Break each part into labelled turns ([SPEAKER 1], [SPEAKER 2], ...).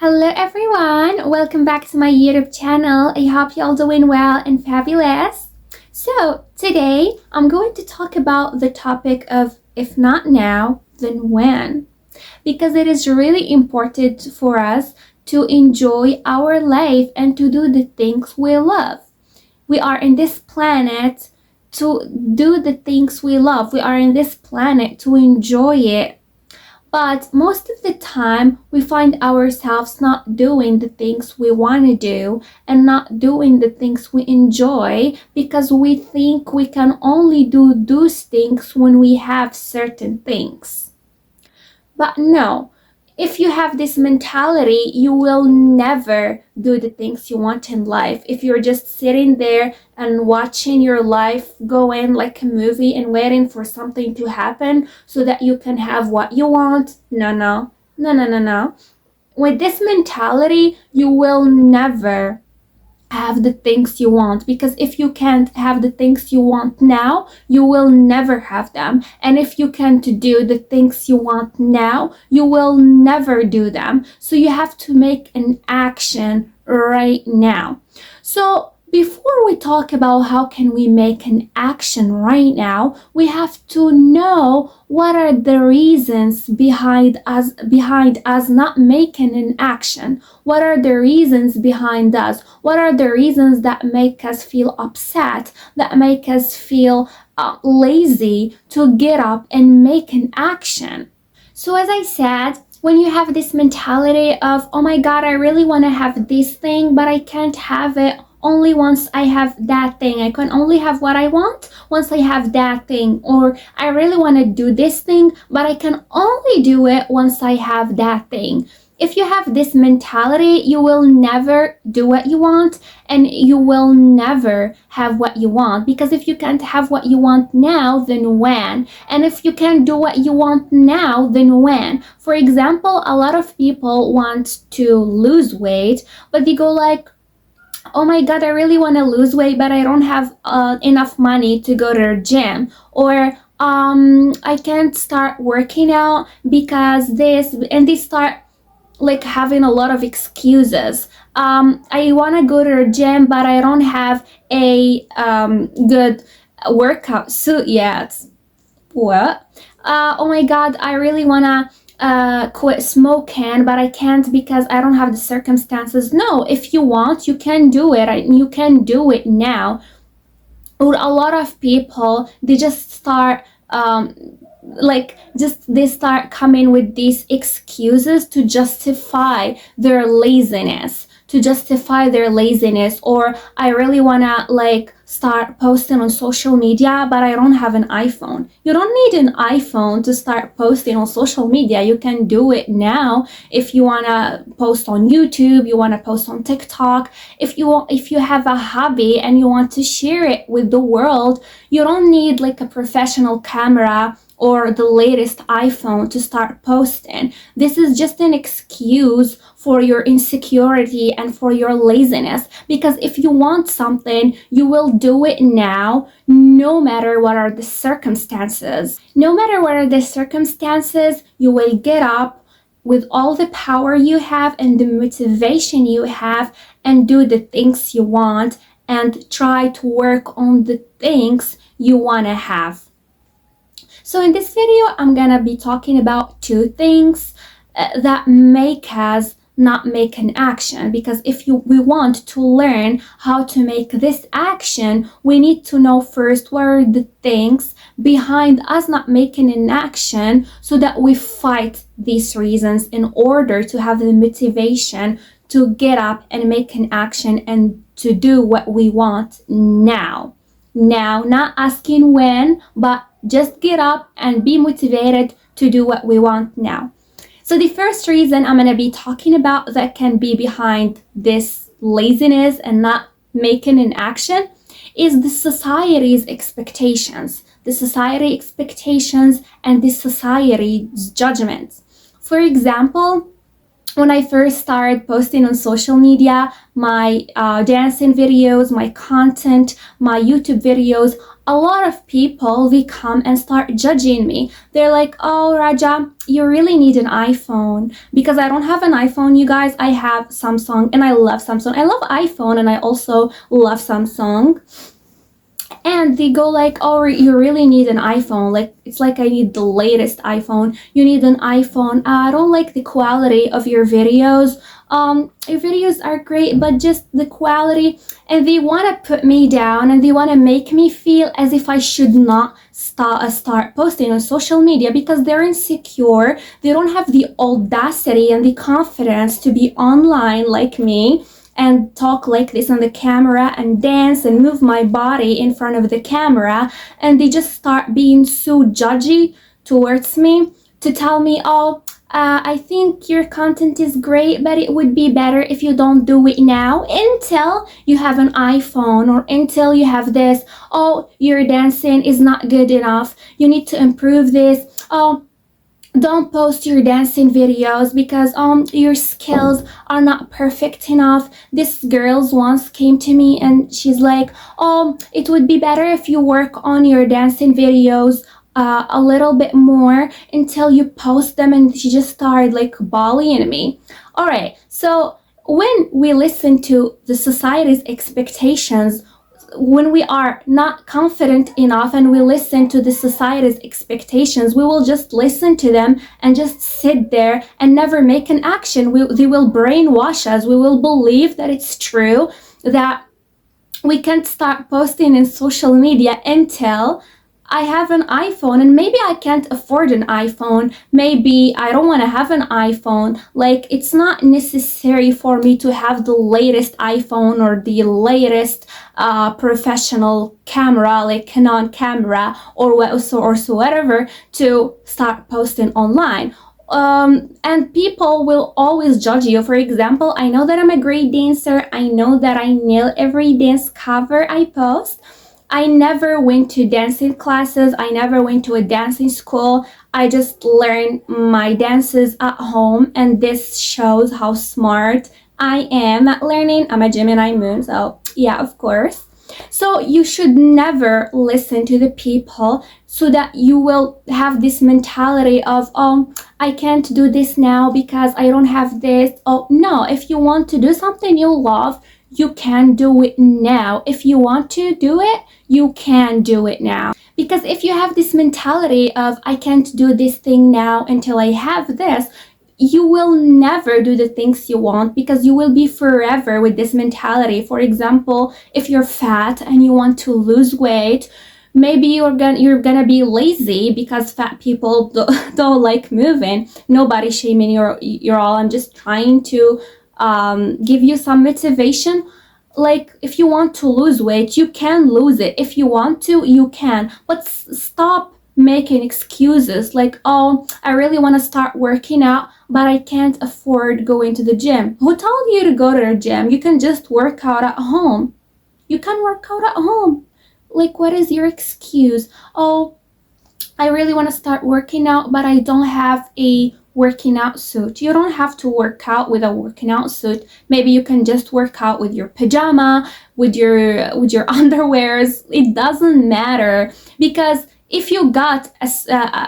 [SPEAKER 1] Hello everyone, welcome back to my YouTube channel. I hope you're all doing well and fabulous. So today I'm going to talk about the topic of if not now, then when? Because it is really important for us to enjoy our life and to do the things we love. We are in this planet to do the things we love. We are in this planet to enjoy it. But most of the time, we find ourselves not doing the things we want to do and not doing the things we enjoy because we think we can only do those things when we have certain things. But no, if you have this mentality, you will never do the things you want in life. If you're just sitting there and watching your life go in like a movie and waiting for something to happen so that you can have what you want, no. With this mentality, you will never have the things you want, because if you can't have the things you want now, you will never have them. And if you can't do the things you want now, you will never do them. So you have to make an action right now. So before we talk about how can we make an action right now, we have to know what are the reasons behind us not making an action. What are the reasons behind us? What are the reasons that make us feel upset, that make us feel lazy to get up and make an action? So as I said, when you have this mentality of, oh my God, I really want to have this thing, but I can't have it only once I have that thing. I can only have what I want once I have that thing. Or I really want to do this thing, but I can only do it once I have that thing. If you have this mentality, you will never do what you want and you will never have what you want. Because if you can't have what you want now, then when? And if you can't do what you want now, then when? For example, a lot of people want to lose weight, but they go like, oh my God, I really want to lose weight, but I don't have enough money to go to the gym. Or I can't start working out because this, and they start like having a lot of excuses. I want to go to the gym, but I don't have a good workout suit yet. What? Oh my God, I really want to quit smoking, but I can't because I don't have the circumstances. No, if you want, you can do it, and you can do it now. Or a lot of people, they just start they start coming with these excuses to justify their laziness, or I really want to start posting on social media, but I don't have an iPhone. You don't need an iPhone to start posting on social media. You can do it now. If you want to post on YouTube, you want to post on TikTok, if you have a hobby and you want to share it with the world, you don't need like a professional camera or the latest iPhone to start posting. This is just an excuse for your insecurity and for your laziness. Because if you want something, you will do it now, no matter what are the circumstances. No matter what are the circumstances, you will get up with all the power you have and the motivation you have and do the things you want and try to work on the things you want to have. So in this video, I'm gonna be talking about two things that make us not make an action. Because if we want to learn how to make this action, we need to know first what are the things behind us not making an action, so that we fight these reasons in order to have the motivation to get up and make an action and to do what we want now. Now, not asking when, but just get up and be motivated to do what we want now. So the first reason I'm going to be talking about that can be behind this laziness and not making an action is the society's expectations. The society expectations and the society's judgments. For example, when I first started posting on social media, my dancing videos, my content, my YouTube videos, a lot of people, they come and start judging me. They're like, oh, Raja, you really need an iPhone. Because I don't have an iPhone, you guys. I have Samsung and I love Samsung. I love iPhone and I also love Samsung. And they go like, oh, you really need an iPhone. Like, it's like I need the latest iPhone. You need an iPhone. I don't like the quality of your videos. Your videos are great, but just the quality. And they want to put me down and they want to make me feel as if I should not start posting on social media because they're insecure. They don't have the audacity and the confidence to be online like me and talk like this on the camera and dance and move my body in front of the camera, and they just start being so judgy towards me to tell me, oh, I think your content is great, but it would be better if you don't do it now until you have an iPhone or until you have this. Oh, your dancing is not good enough. You need to improve this. Oh, don't post your dancing videos because your skills are not perfect enough. This girl once came to me and she's like, oh, it would be better if you work on your dancing videos a little bit more until you post them. And she just started like bullying me. All right, so when we listen to the society's expectations, when we are not confident enough and we listen to the society's expectations, we will just listen to them and just sit there and never make an action. They will brainwash us. We will believe that it's true, that we can't start posting in social media until I have an iPhone, and maybe I can't afford an iPhone. Maybe I don't want to have an iPhone. Like, it's not necessary for me to have the latest iPhone or the latest professional camera, like Canon camera or whatever, to start posting online. And people will always judge you. For example, I know that I'm a great dancer. I know that I nail every dance cover I post. I never went to dancing classes. I never went to a dancing school. I just learned my dances at home, and this shows how smart I am at learning. I'm a Gemini moon, so yeah, of course. So you should never listen to the people so that you will have this mentality of, oh, I can't do this now because I don't have this. Oh, no, if you want to do something you love, you can do it now. If you want to do it, you can do it now. Because if you have this mentality of, I can't do this thing now until I have this, you will never do the things you want because you will be forever with this mentality. For example, if you're fat and you want to lose weight, maybe you're gonna be lazy because fat people don't like moving. Nobody's shaming you're all. I'm just trying to give you some motivation. Like, if you want to lose weight, you can lose it. If you want to, you can. But stop making excuses like, oh, I really want to start working out, but I can't afford going to the gym. Who told you to go to the gym? You can just work out at home. You can work out at home. Like, what is your excuse? Oh, I really want to start working out, but I don't have a working out suit. You don't have to work out with a working out suit. Maybe you can just work out with your pajama, with your underwears. It doesn't matter, because if you got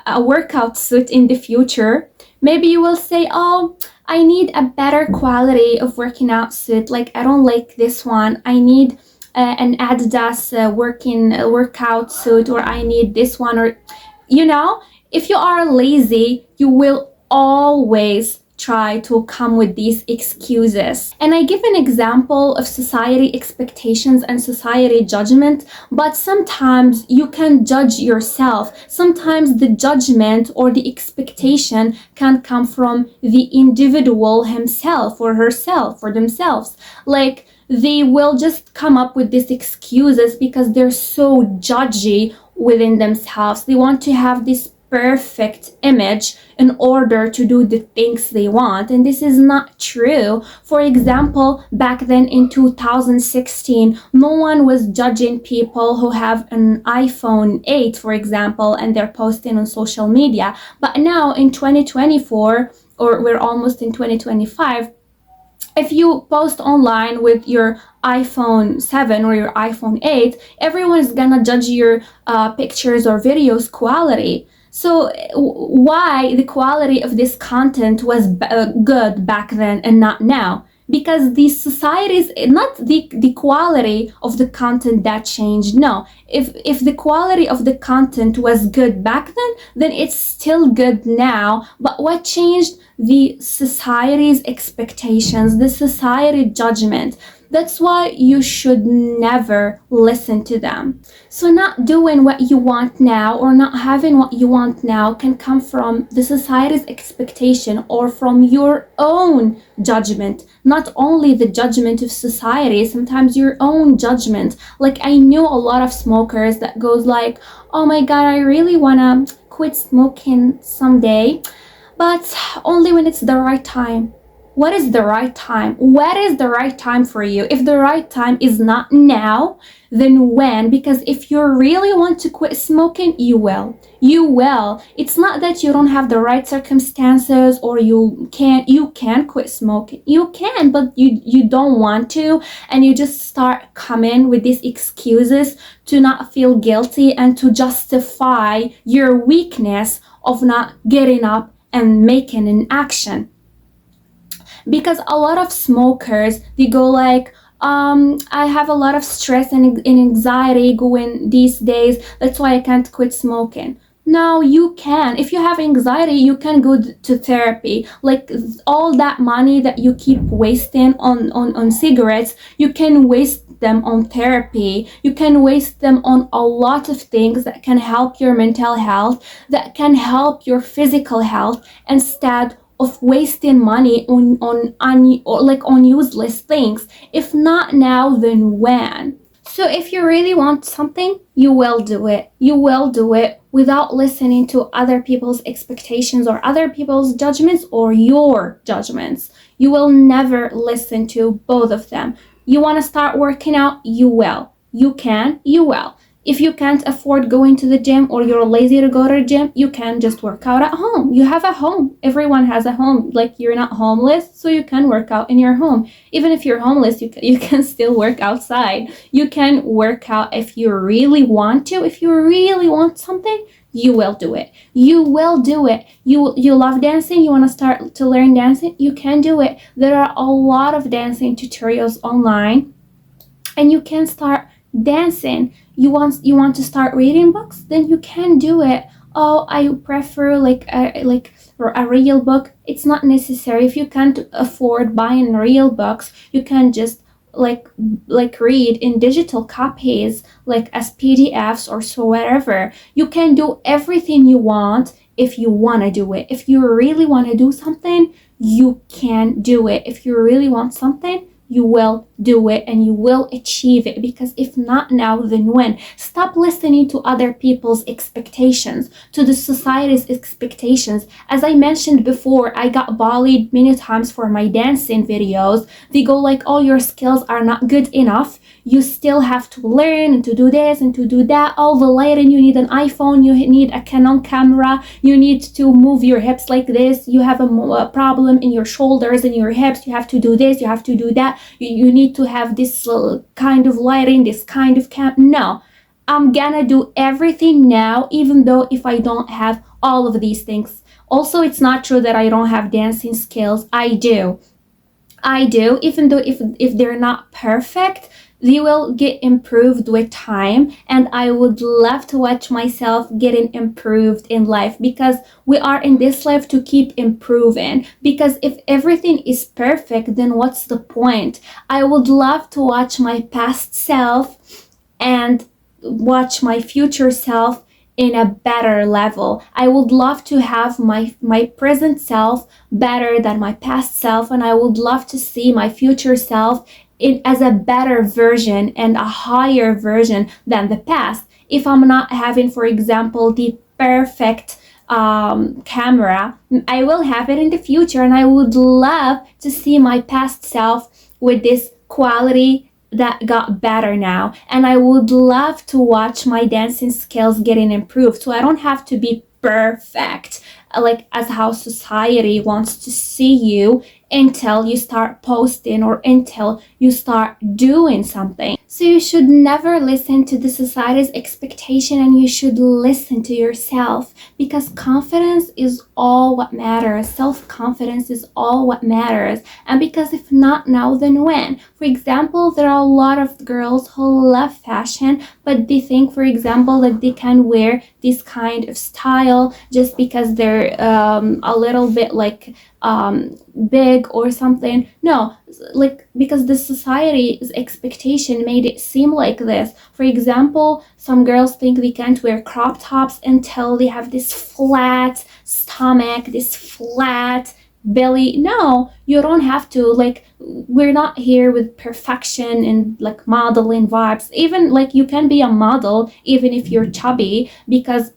[SPEAKER 1] a workout suit in the future, maybe you will say, oh, I need a better quality of working out suit. Like, I don't like this one. I need an Adidas workout suit, or I need this one. Or, if you are lazy, you will always try to come with these excuses. And I give an example of society expectations and society judgment, but sometimes you can judge yourself. Sometimes the judgment or the expectation can come from the individual himself or herself or themselves. Like, they will just come up with these excuses because they're so judgy within themselves. They want to have this perfect image in order to do the things they want, and this is not true. For example, back then in 2016, no one was judging people who have an iPhone 8, for example, and they're posting on social media. But now in 2024, or we're almost in 2025, if you post online with your iPhone 7 or your iPhone 8, everyone is gonna judge your pictures or videos quality. So why the quality of this content was good back then and not now? Because the societies, not the quality of the content that changed. No, if the quality of the content was good back then it's still good now. But what changed? The society's expectations, the society judgment. That's why you should never listen to them. So not doing what you want now or not having what you want now can come from the society's expectation or from your own judgment. Not only the judgment of society, sometimes your own judgment. Like I knew a lot of smokers that goes like, oh my God, I really wanna quit smoking someday, but only when it's the right time. What is the right time? What is the right time for you? If the right time is not now, then when? Because if you really want to quit smoking, you will. You will. It's not that you don't have the right circumstances or you can quit smoking. You can, but you don't want to, and you just start coming with these excuses to not feel guilty and to justify your weakness of not getting up and making an action. Because a lot of smokers, they go like, I have a lot of stress and anxiety going these days, that's why I can't quit smoking. No, you can. If you have anxiety, you can go to therapy. Like all that money that you keep wasting on cigarettes, you can waste them on therapy. You can waste them on a lot of things that can help your mental health, that can help your physical health, instead of wasting money on useless things. If not now, then when? So if you really want something, you will do it. You will do it without listening to other people's expectations or other people's judgments or your judgments. You will never listen to both of them. You want to start working out? You will. You can? You will. If you can't afford going to the gym or you're lazy to go to the gym, you can just work out at home. You have a home. Everyone has a home. Like you're not homeless, so you can work out in your home. Even if you're homeless, you can still work outside. You can work out if you really want to. If you really want something, you will do it. You will do it. You love dancing, you want to start to learn dancing, you can do it. There are a lot of dancing tutorials online and you can start dancing. You want to start reading books, then you can do it. Oh, I prefer like a real book. It's not necessary. If you can't afford buying real books, you can just like read in digital copies, like as PDFs or so whatever. You can do everything you want if you want to do it. If you really want to do something, you can do it. If you really want something, you will do it and you will achieve it. Because if not now, then when? Stop listening to other people's expectations, to the society's expectations. As I mentioned before, I got bullied many times for my dancing videos. They go like, oh, your skills are not good enough. You still have to learn and to do this and to do that. All the lighting, you need an iPhone, you need a Canon camera, you need to move your hips like this, you have a problem in your shoulders and your hips, you have to do this, you have to do that, you need to have this kind of lighting, this kind of No, I'm gonna do everything now, even though if I don't have all of these things. Also, it's not true that I don't have dancing skills. I do, even though if they're not perfect, they will get improved with time, and I would love to watch myself getting improved in life, because we are in this life to keep improving. Because if everything is perfect, then what's the point? I would love to watch my past self and watch my future self in a better level. I would love to have my present self better than my past self, and I would love to see my future self as a better version and a higher version than the past. If I'm not having, for example, the perfect camera, I will have it in the future, and I would love to see my past self with this quality that got better now. And I would love to watch my dancing skills getting improved, so I don't have to be perfect. like as how society wants to see you until you start posting or until you start doing something. So you should never listen to the society's expectation, and you should listen to yourself, because confidence is all what matters. Self-confidence is all what matters. And because if not now, then when? For example, there are a lot of girls who love fashion, but they think, for example, that they can wear this kind of style just because they're a little bit like big or something. No, like because the society's expectation made it seem like this. For example, some girls think they can't wear crop tops until they have this flat stomach, this flat belly. No, you don't have to. Like, we're not here with perfection and like modeling vibes. Even like you can be a model even if you're chubby, because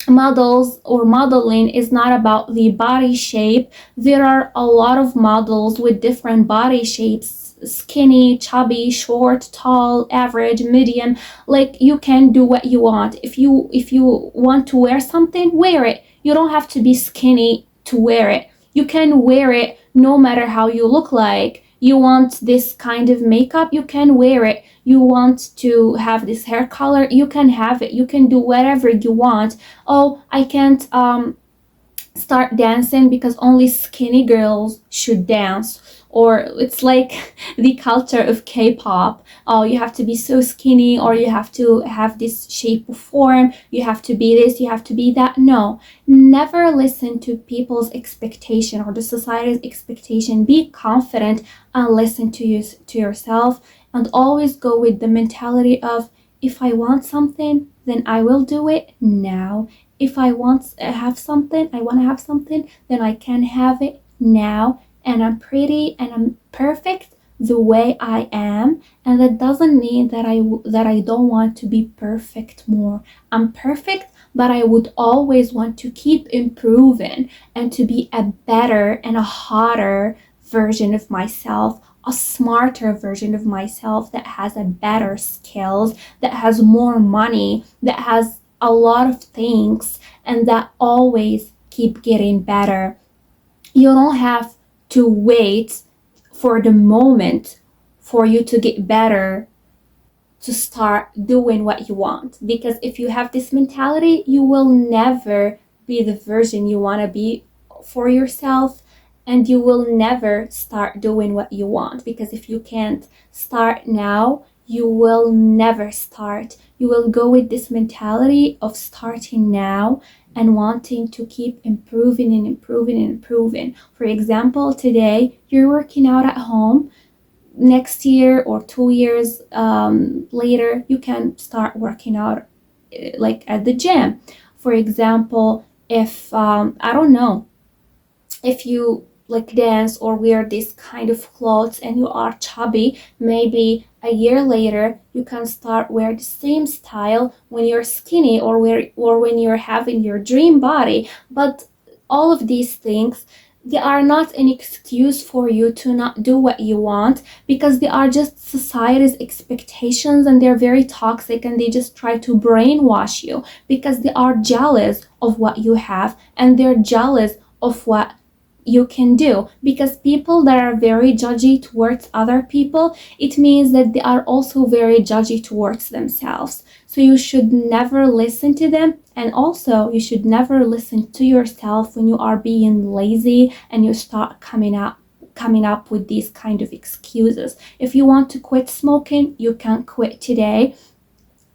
[SPEAKER 1] models or modeling is not about the body shape. There are a lot of models with different body shapes: skinny, chubby, short, tall, average, medium. Like, you can do what you want. If you want to wear something, wear it. You don't have to be skinny to wear it. You can wear it no matter how you look like. You want this kind of makeup, you can wear it. You want to have this hair color, you can have it. You can do whatever you want. Oh, I can't start dancing because only skinny girls should dance. Or it's like the culture of K-pop. Oh, you have to be so skinny, or you have to have this shape of form, you have to be this, you have to be that. No, never listen to people's expectation or the society's expectation. Be confident and listen to yourself, and always go with the mentality of, if I want something, then I will do it now. If I want to have something, then I can have it now. And I'm pretty and I'm perfect the way I am, and that doesn't mean that I don't want to be perfect more. I'm perfect, but I would always want to keep improving and to be a better and a hotter version of myself, a smarter version of myself that has a better skills, that has more money, that has a lot of things, and that always keep getting better. You don't have to wait for the moment for you to get better to start doing what you want. Because if you have this mentality, you will never be the version you want to be for yourself, and you will never start doing what you want. Because if you can't start now, you will never start. You will go with this mentality of starting now and wanting to keep improving and improving and improving. For example, today you're working out at home. Next year or 2 years later, you can start working out like at the gym. For example, if I don't know, if you like dance or wear this kind of clothes and you are chubby, maybe a year later you can start wear the same style when you're skinny, or when you're having your dream body. But all of these things, they are not an excuse for you to not do what you want, because they are just society's expectations, and they're very toxic, and they just try to brainwash you because they are jealous of what you have, and they're jealous of what you can do. Because people that are very judgy towards other people, it means that they are also very judgy towards themselves. So you should never listen to them, and also you should never listen to yourself when you are being lazy and you start coming up with these kind of excuses. If you want to quit smoking, you can quit today.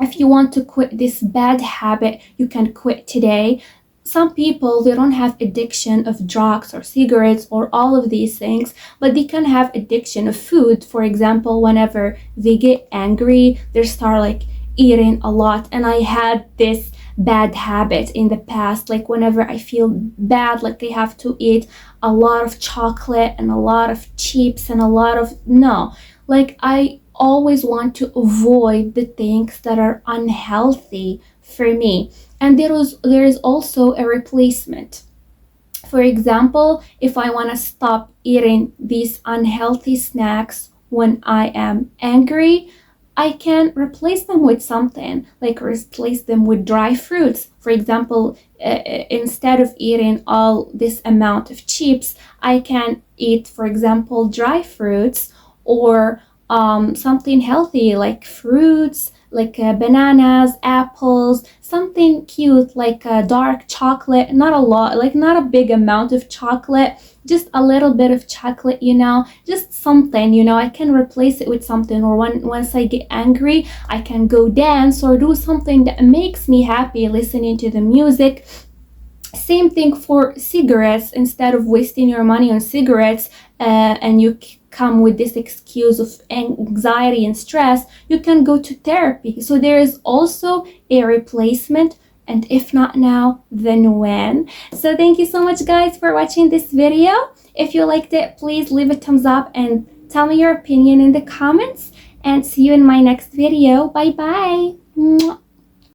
[SPEAKER 1] If you want to quit this bad habit, you can quit today. Some people, they don't have addiction of drugs or cigarettes or all of these things, but they can have addiction of food. For example, whenever they get angry, they start like eating a lot. And I had this bad habit in the past, like whenever I feel bad, like I have to eat a lot of chocolate and a lot of chips and a lot of, no, like I always want to avoid the things that are unhealthy for me. And there is also a replacement. For example, if I want to stop eating these unhealthy snacks when I am angry, I can replace them with something, like replace them with dry fruits. For example, instead of eating all this amount of chips, I can eat, for example, dry fruits, or something healthy like fruits, like bananas, apples, something cute like dark chocolate, not a lot, like not a big amount of chocolate, just a little bit of chocolate, just something, I can replace it with something. Or once I get angry, I can go dance or do something that makes me happy, listening to the music. Same thing for cigarettes. Instead of wasting your money on cigarettes, and you come with this excuse of anxiety and stress, you can go to therapy. So there is also a replacement, and if not now, then when? So thank you so much, guys, for watching this video. If you liked it, please leave a thumbs up and tell me your opinion in the comments, and see you in my next video. Bye bye.